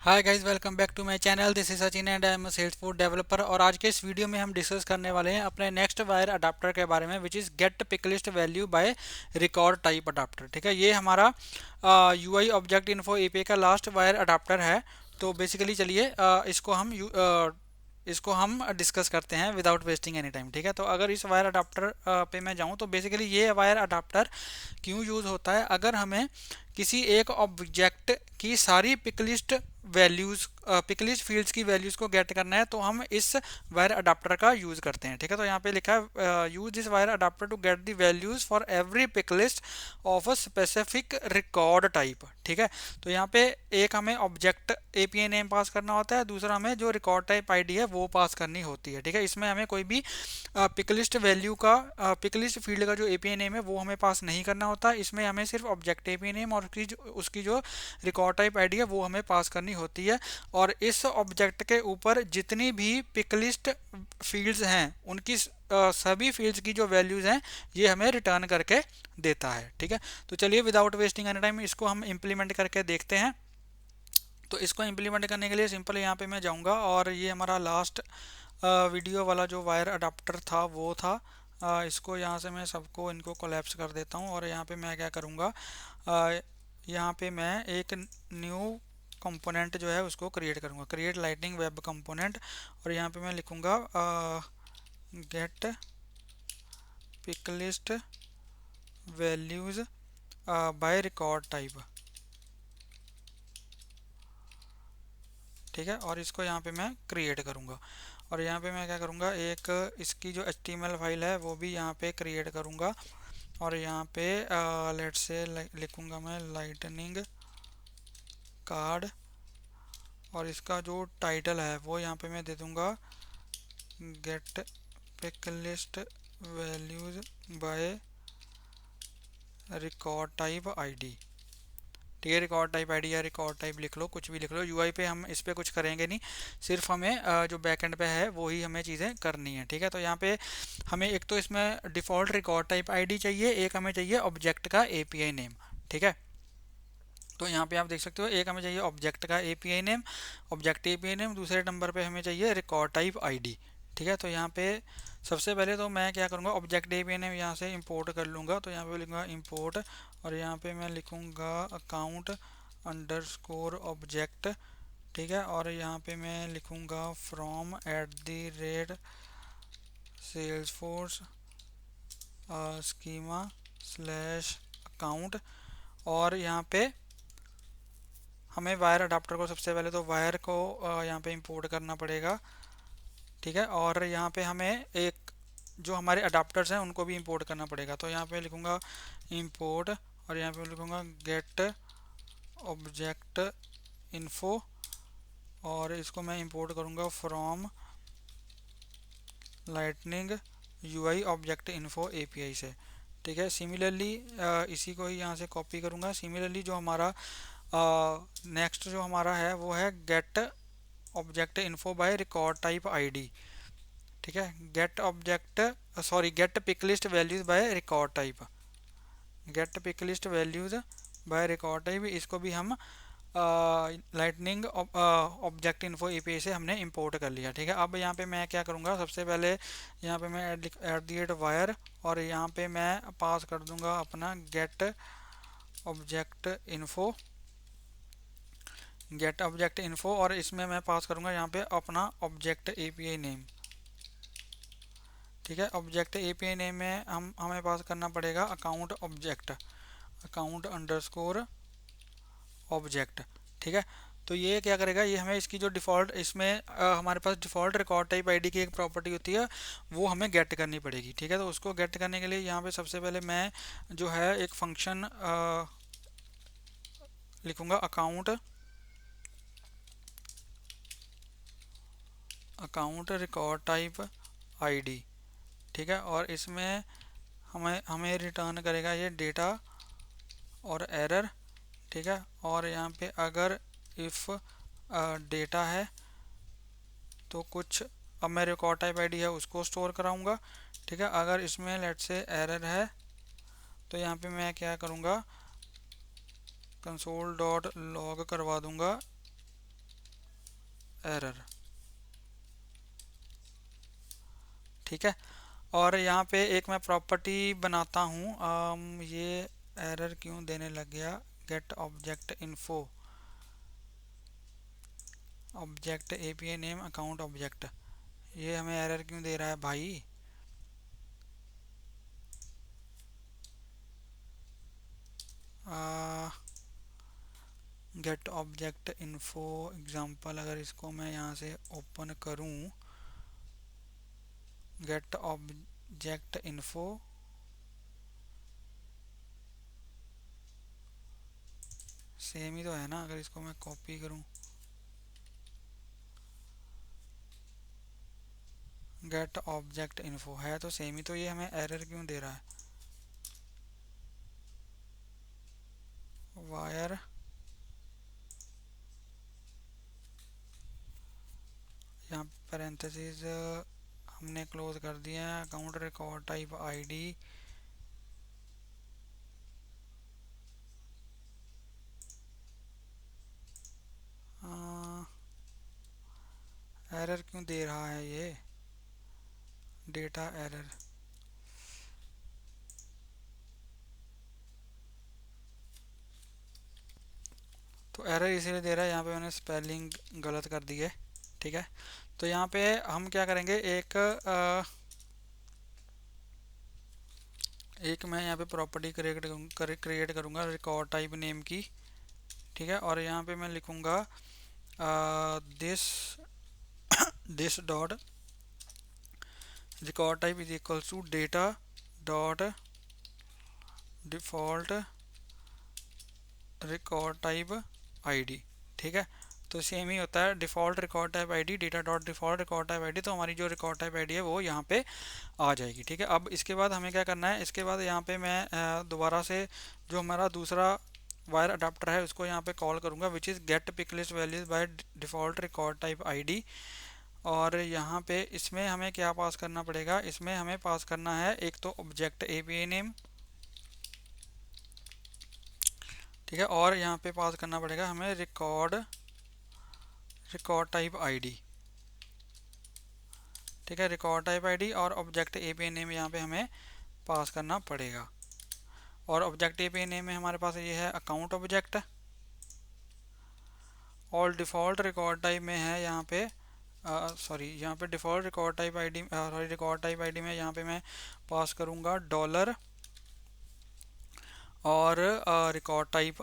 Hi guys, welcome back to my channel. This is Sachin and I am a Salesforce developer. और आज के इस video में हम डिस्कस करने वाले हैं अपने नेक्स्ट वायर अडाप्टर के बारे में, which is get picklist value by record type adapter. ठीक है, ये हमारा यूआई ऑब्जेक्ट इन्फो एपीआई का लास्ट वायर अडाप्टर है। तो बेसिकली चलिए इसको हम डिस्कस करते हैं विदाउट वेस्टिंग एनी टाइम। ठीक है, तो अगर इस वायर अडाप्टर पे मैं जाऊं तो बेसिकली ये वायर अडाप्टर क्यों यूज़ होता है। अगर हमें किसी एक ऑब्जेक्ट की सारी पिकलिस्ट फील्ड्स की वैल्यूज़ को गेट करना है तो हम इस वायर अडाप्टर का यूज़ करते हैं। ठीक है, तो यहाँ पे लिखा है use this wire adapter to get the values for every picklist of a specific record type. ठीक है, तो यहाँ पे एक हमें ऑब्जेक्ट एपीआई नेम पास करना होता है, दूसरा हमें जो रिकॉर्ड टाइप आईडी है वो पास करनी होती है। ठीक है, इसमें हमें कोई भी पिकलिस्ट वैल्यू का पिकलिस्ट फील्ड का जो एपीआई नेम है वो हमें पास नहीं करना होता। इसमें हमें सिर्फ ऑब्जेक्ट एपीआई नेम और उसकी जो रिकॉर्ड टाइप आईडी है वो हमें पास करनी होती है। और इस ऑब्जेक्ट के ऊपर जितनी भी पिकलिस्ट फील्ड्स हैं उनकी सभी फील्ड्स की जो वैल्यूज़ हैं ये हमें रिटर्न करके देता है। ठीक है, तो चलिए विदाउट वेस्टिंग एनी टाइम इसको हम इम्प्लीमेंट करके देखते हैं। तो इसको इम्प्लीमेंट करने के लिए सिंपल यहाँ पे मैं जाऊँगा और ये हमारा लास्ट वीडियो वाला जो वायर अडाप्टर था वो था। इसको यहाँ से मैं सबको इनको कोलैप्स कर देता हूँ और यहाँ पे मैं क्या करूँगा, यहाँ पे मैं एक न्यू कंपोनेंट जो है उसको क्रिएट करूँगा, क्रिएट लाइटनिंग वेब कंपोनेंट। और यहाँ पे मैं लिखूँगा get picklist values by record type. ठीक है, और इसको यहाँ पे मैं क्रिएट करूँगा और यहाँ पे मैं क्या करूँगा, एक इसकी जो HTML फाइल है वो भी यहाँ पे क्रिएट करूँगा। और यहाँ पे लेट्स से लिखूँगा मैं लाइटनिंग कार्ड और इसका जो टाइटल है वो यहाँ पे मैं दे दूँगा get picklist values by record type ID. ठीक है, रिकॉर्ड टाइप आईडी या रिकॉर्ड टाइप लिख लो, कुछ भी लिख लो। यूआई पे हम इस पे कुछ करेंगे नहीं, सिर्फ हमें जो बैकएंड पे है वो ही हमें चीज़ें करनी है। ठीक है, तो यहाँ पे हमें एक तो इसमें डिफ़ॉल्ट रिकॉर्ड टाइप आईडी चाहिए, एक हमें चाहिए ऑब्जेक्ट का एपीआई नेम। ठीक है, तो यहाँ पे आप देख सकते हो, एक हमें चाहिए ऑब्जेक्ट का API name, object API name, दूसरे नंबर पे हमें चाहिए रिकॉर्ड टाइप आईडी। ठीक है, तो यहाँ पे सबसे पहले तो मैं क्या करूँगा, ऑब्जेक्ट एपीआई नेम यहाँ से इंपोर्ट कर लूँगा। तो यहाँ पे लिखूँगा इंपोर्ट और यहाँ पे मैं लिखूँगा अकाउंट अंडरस्कोर ऑब्जेक्ट। ठीक है, और यहाँ पे मैं लिखूँगा from at the rate Salesforce schema slash account. और यहाँ पे हमें वायर अडाप्टर को सबसे पहले तो वायर को यहाँ पे इंपोर्ट करना पड़ेगा। ठीक है, और यहाँ पे हमें एक जो हमारे अडाप्टर्स हैं उनको भी इंपोर्ट करना पड़ेगा। तो यहाँ पे लिखूँगा इंपोर्ट और यहाँ पे लिखूँगा गेट ऑब्जेक्ट इन्फो और इसको मैं इंपोर्ट करूँगा from lightning UI object info API से। ठीक है, सिमिलरली इसी को ही यहाँ से कॉपी करूँगा। सिमिलरली जो हमारा नेक्स्ट जो हमारा है वो है get object info by record type ID. ठीक है, get picklist values by record type, get picklist values by record type, इसको भी हम लाइटनिंग ऑब्जेक्ट इन्फो एपीआई से हमने इंपोर्ट कर लिया। ठीक है, अब यहाँ पे मैं क्या करूँगा, सबसे पहले यहाँ पे मैं एट दी एट वायर और यहाँ पे मैं पास कर दूँगा अपना गेट ऑब्जेक्ट इन्फो और इसमें मैं पास करूँगा यहाँ पे अपना ऑब्जेक्ट एपीआई नेम। ठीक है, ऑब्जेक्ट एपीआई नेम में हमें पास करना पड़ेगा अकाउंट अंडरस्कोर ऑब्जेक्ट। ठीक है, तो ये क्या करेगा, ये हमें इसकी जो डिफ़ॉल्ट इसमें हमारे पास डिफ़ॉल्ट रिकॉर्ड टाइप आईडी की एक प्रॉपर्टी होती है वो हमें गेट करनी पड़ेगी। ठीक है, तो उसको गेट करने के लिए यहाँ पे सबसे पहले मैं जो है एक फंक्शन लिखूँगा अकाउंट रिकॉर्ड टाइप आईडी। ठीक है, और इसमें हमें हमें रिटर्न करेगा ये डेटा और एरर। ठीक है, और यहाँ पे अगर इफ़ डेटा है तो कुछ, अब मैं रिकॉर्ड टाइप आईडी है उसको स्टोर कराऊंगा। ठीक है, अगर इसमें लेट से एरर है तो यहाँ पे मैं क्या करूँगा, कंसोल डॉट लॉग करवा दूंगा एरर। ठीक है, और यहाँ पे एक मैं प्रॉपर्टी बनाता हूँ, ये एरर क्यों देने लग गया, get object info, object API name account object, ये हमें एरर क्यों दे रहा है भाई। गेट ऑब्जेक्ट इन्फो एग्जांपल, अगर इसको मैं यहाँ से ओपन करूँ, गेट ऑब्जेक्ट इन्फो, सेम ही तो है ना, अगर इसको मैं कॉपी करूँ, गेट ऑब्जेक्ट इन्फो है तो सेम ही, तो ये हमें एरर क्यों दे रहा है। वायर यहाँ पैरेंथेसिस हमने क्लोज कर दिया है, account record type ID, error क्यों दे रहा है ये, डेटा एरर। तो एरर इसीलिए दे रहा है, यहाँ पे मैंने स्पेलिंग गलत कर दी है। ठीक है, तो यहाँ पे हम क्या करेंगे, एक मैं यहाँ पे प्रॉपर्टी क्रिएट करूँगा रिकॉर्ड टाइप नेम की। ठीक है, और यहाँ पे मैं लिखूँगा this this dot record type is equals to data dot default record type ID. ठीक है, तो सेम ही होता है, default record type ID, data dot default record type ID, तो हमारी जो रिकॉर्ड टाइप आईडी है वो यहाँ पे आ जाएगी। ठीक है, अब इसके बाद हमें क्या करना है, इसके बाद यहाँ पे मैं दोबारा से जो हमारा दूसरा वायर अडाप्टर है उसको यहाँ पे कॉल करूँगा, which is get pick list values by default record type ID. और यहाँ पे इसमें हमें क्या पास करना पड़ेगा, इसमें हमें पास करना है एक तो ऑब्जेक्ट एपीआई नेम। ठीक है, और यहाँ पे पास करना पड़ेगा हमें रिकॉर्ड टाइप आईडी। ठीक है, रिकॉर्ड टाइप आईडी और ऑब्जेक्ट एपीआई नेम यहाँ पे हमें पास करना पड़ेगा। और ऑब्जेक्ट एपीआई नेम में हमारे पास ये है अकाउंट ऑब्जेक्ट, और डिफ़ॉल्ट रिकॉर्ड टाइप में है यहाँ पे सॉरी यहाँ पे default record type ID, sorry record type ID में यहाँ पे मैं पास करूँगा डॉलर और रिकॉर्ड टाइप।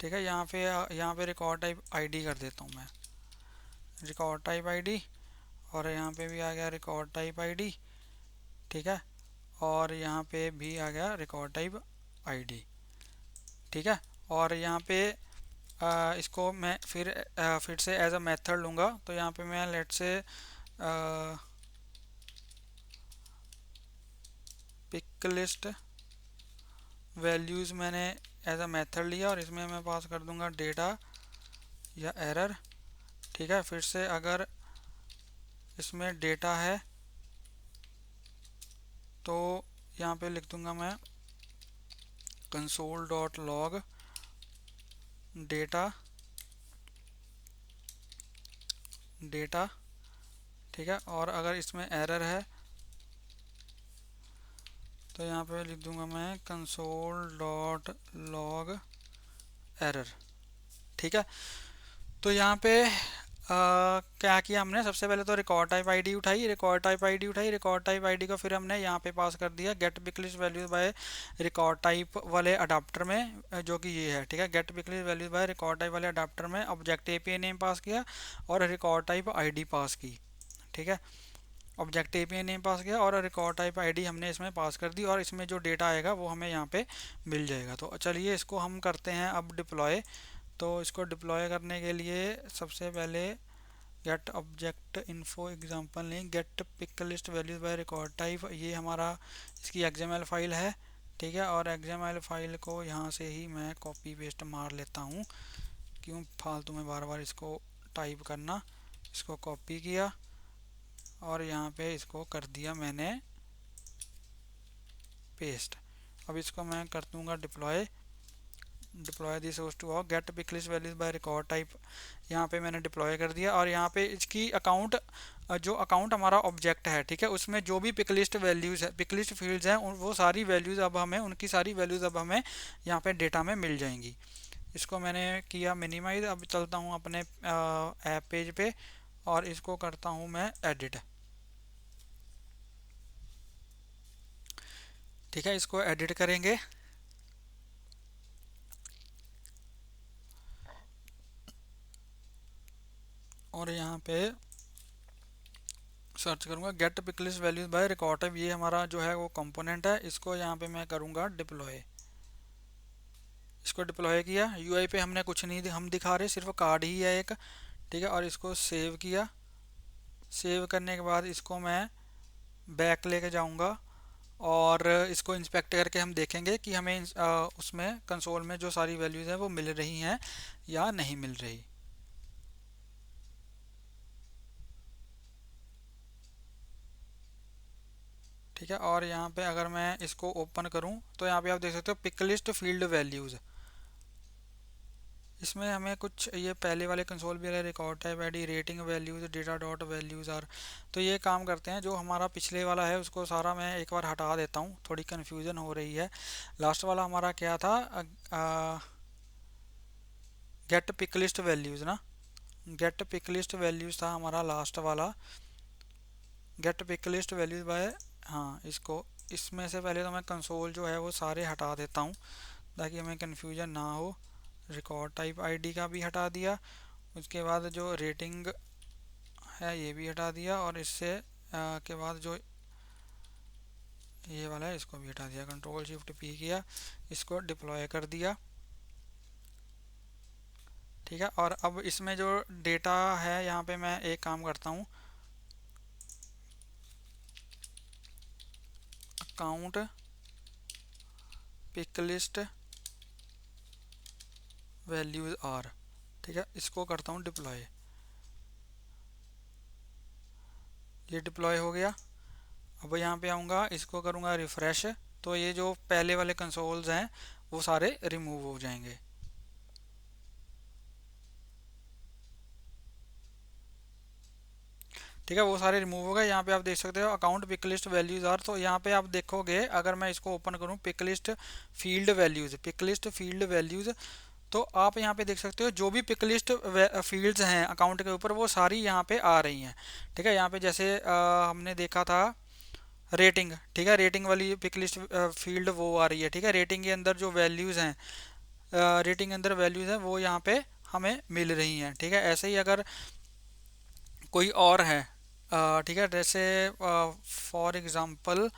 ठीक है, यहाँ पे रिकॉर्ड टाइप आईडी कर देता हूँ मैं, रिकॉर्ड टाइप आईडी, और यहाँ पे भी आ गया रिकॉर्ड टाइप आईडी। ठीक है, और यहाँ पे भी आ गया रिकॉर्ड टाइप आईडी। ठीक है, और यहाँ पे इसको मैं फिर से एज अ मेथड लूँगा, तो यहाँ पे मैं लेट से पिक लिस्ट वैल्यूज़ मैंने एज अ मेथड लिया, और इसमें मैं पास कर दूंगा डेटा या एरर। ठीक है, फिर से अगर इसमें डेटा है तो यहाँ पे लिख दूंगा मैं console dot log data data. ठीक है, और अगर इसमें एरर है तो यहाँ पे लिख दूंगा मैं कंसोल डॉट लॉग एरर। ठीक है, तो यहाँ पे क्या किया हमने, सबसे पहले तो रिकॉर्ड टाइप आईडी उठाई, रिकॉर्ड टाइप आईडी को फिर हमने यहाँ पे पास कर दिया get picklist values by record type वाले अडाप्टर में, जो कि ये है। ठीक है, get picklist values by record type वाले अडाप्टर में ऑब्जेक्ट एपीआई नेम पास किया और रिकॉर्ड टाइप आईडी पास की। ठीक है, ऑब्जेक्ट एपीआई नेम पास किया और रिकॉर्ड टाइप आईडी हमने इसमें पास कर दी, और इसमें जो डेटा आएगा वो हमें यहाँ पे मिल जाएगा। तो चलिए इसको हम करते हैं अब डिप्लॉय। तो इसको डिप्लॉय करने के लिए सबसे पहले गेट ऑब्जेक्ट इन्फो एग्जांपल नहीं, get pick list values by record type, ये हमारा इसकी एक्सएमएल फाइल है। ठीक है, और एक्सएमएल फाइल को यहाँ से ही मैं कॉपी पेस्ट मार लेता हूँ, क्यों फालतू में बार बार इसको टाइप करना। इसको कॉपी किया और यहाँ पे इसको कर दिया मैंने पेस्ट। अब इसको मैं कर दूँगा deploy, deploy this source to of get pick list values by record type, यहाँ पे मैंने डिप्लॉय कर दिया। और यहाँ पे इसकी अकाउंट, जो अकाउंट हमारा ऑब्जेक्ट है, ठीक है, उसमें जो भी पिक लिस्ट वैल्यूज़ है, पिक लिस्ट फील्ड्स हैं, वो सारी वैल्यूज़ अब हमें, उनकी सारी वैल्यूज़ अब हमें यहाँ पे डेटा में मिल जाएंगी। इसको मैंने किया मिनिमाइज। अब चलता हूँ अपने ऐप पेज पे और इसको करता हूँ मैं एडिट। ठीक है, इसको एडिट करेंगे और यहाँ पे सर्च करूँगा get pick list values by record type. ये हमारा जो है वो कंपोनेंट है, इसको यहाँ पे मैं करूँगा डिप्लॉय। इसको डिप्लॉय किया, यूआई पे हमने कुछ नहीं हम दिखा रहे, सिर्फ कार्ड ही है एक। ठीक है, और इसको सेव किया। सेव करने के बाद इसको मैं बैक लेके जाऊँगा और इसको इंस्पेक्ट करके हम देखेंगे कि हमें उसमें कंसोल में जो सारी वैल्यूज़ हैं वो मिल रही हैं या नहीं मिल रही। ठीक है, और यहाँ पे अगर मैं इसको ओपन करूँ तो यहाँ पे आप देख सकते हो पिक लिस्ट फील्ड वैल्यूज़। इसमें हमें कुछ ये पहले वाले कंसोल भी record type ID rating values data dot values are, तो ये काम करते हैं। जो हमारा पिछले वाला है उसको सारा मैं एक बार हटा देता हूँ, थोड़ी कन्फ्यूज़न हो रही है। लास्ट वाला हमारा क्या था, गेट पिक लिस्ट वैल्यूज़ ना, गेट पिक लिस्ट वैल्यूज़ था हमारा लास्ट वाला। Get pick list values by, हाँ इसको, इसमें से पहले तो मैं कंसोल जो है वो सारे हटा देता हूँ ताकि हमें कन्फ्यूजन ना हो। रिकॉर्ड टाइप आईडी का भी हटा दिया, उसके बाद जो रेटिंग है ये भी हटा दिया, और इससे के बाद जो ये वाला है इसको भी हटा दिया। कंट्रोल शिफ्ट पी किया, इसको डिप्लॉय कर दिया। ठीक है, और अब इसमें जो डेटा है यहाँ पे मैं एक काम करता हूँ, account pick list values are. ठीक है, इसको करता हूँ डिप्लॉय। ये डिप्लॉय हो गया। अब यहाँ पे आऊँगा, इसको करूँगा रिफ़्रेश, तो ये जो पहले वाले कंसोल्स हैं वो सारे रिमूव हो जाएंगे। ठीक है, वो सारे रिमूव हो गए। यहाँ पे आप देख सकते हो account pick list values are, तो यहाँ पे आप देखोगे अगर मैं इसको ओपन करूँ pick list field values, pick list field values, तो आप यहाँ पे देख सकते हो जो भी पिक लिस्ट फील्ड्स हैं अकाउंट के ऊपर वो सारी यहाँ पे आ रही हैं। ठीक है, यहाँ पे जैसे हमने देखा था रेटिंग, ठीक है, रेटिंग वाली पिक लिस्ट फील्ड वो आ रही है। ठीक है, रेटिंग के अंदर जो वैल्यूज़ हैं, रेटिंग के अंदर वैल्यूज़ हैं वो यहाँ पे हमें मिल रही हैं। ठीक है, ऐसे ही अगर कोई और है, ठीक है, जैसे फॉर एग्जांपल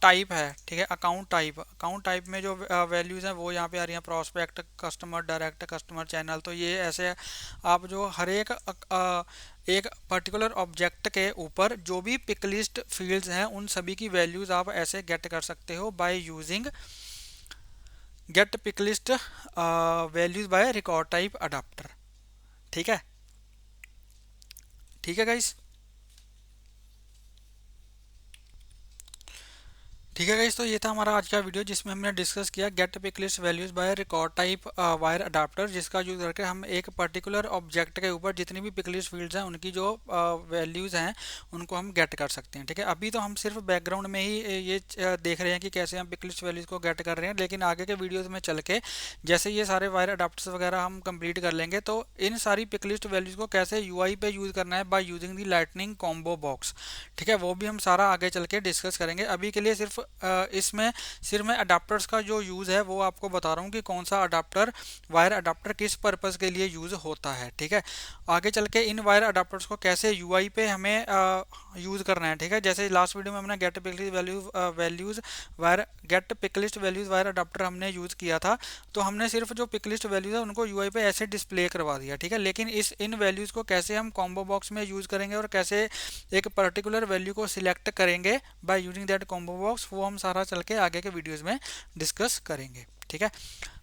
टाइप है, ठीक है, अकाउंट टाइप, अकाउंट टाइप में जो वैल्यूज़ हैं वो यहाँ पे आ रही हैं, prospect customer direct customer channel. तो ये ऐसे आप जो हर एक एक पर्टिकुलर ऑब्जेक्ट के ऊपर जो भी पिक लिस्ट फील्ड्स हैं उन सभी की वैल्यूज़ आप ऐसे गेट कर सकते हो by using get pick list values by record type adapter. ठीक है, ठीक है गाइस। ठीक है गाइस, तो ये था हमारा आज का वीडियो जिसमें हमने डिस्कस किया get pick list values by record type wire adapter, जिसका यूज करके हम एक पर्टिकुलर ऑब्जेक्ट के ऊपर जितनी भी पिक लिस्ट फील्ड्स हैं उनकी जो वैल्यूज हैं उनको हम गेट कर सकते हैं। ठीक है, अभी तो हम सिर्फ बैकग्राउंड में ही ये देख रहे हैं कि कैसे हम पिक लिस्ट वैल्यूज को गेट कर रहे हैं, लेकिन आगे के वीडियोज में चल के जैसे ये सारे वायर अडाप्टर्स वगैरह हम कंप्लीट कर लेंगे तो इन सारी पिक लिस्ट वैल्यूज को कैसे यूआई पे यूज करना है by using the lightning combo box. ठीक है, वो भी हम सारा आगे चल के डिस्कस करेंगे। अभी के लिए सिर्फ इसमें सिर्फ मैं अडाप्टर्स का जो यूज़ है वो आपको बता रहा हूँ कि कौन सा अडाप्टर, वायर अडाप्टर किस पर्पज़ के लिए यूज़ होता है। ठीक है, आगे चल के इन वायर अडाप्टर्स को कैसे यूआई पे हमें यूज़ करना है। ठीक है, जैसे लास्ट वीडियो में हमने get picklist values wire get picklist values wire adapter हमने यूज़ किया था, तो हमने सिर्फ जो पिकलिस्ट वैल्यूज़ है उनको यूआई पे ऐसे डिस्प्ले करवा दिया। ठीक है, लेकिन इन वैल्यूज़ को कैसे हम कॉम्बो बॉक्स में यूज़ करेंगे और कैसे एक पर्टिकुलर वैल्यू को सिलेक्ट करेंगे by using that combo box, वो हम सारा चल के आगे के वीडियोस में डिस्कस करेंगे। ठीक है,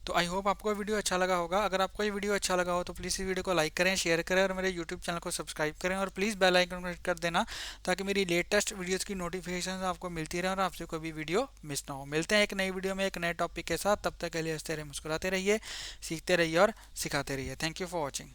तो आई होप आपको वीडियो अच्छा लगा होगा। अगर आपको ये वीडियो अच्छा लगा हो तो प्लीज़ इस वीडियो को लाइक करें, शेयर करें और मेरे यूट्यूब चैनल को सब्सक्राइब करें और प्लीज़ बेल आइकन को हिट कर देना ताकि मेरी लेटेस्ट वीडियोज़ की नोटिफिकेशन आपको मिलती रहे और आपसे कोई भी वीडियो मिस ना हो। मिलते हैं एक नई वीडियो में एक नए टॉपिक के साथ, तब तक के लिए हंसते रहिए, मुस्कुराते रहिए, सीखते रहिए और सिखाते रहिए। Thank you for watching.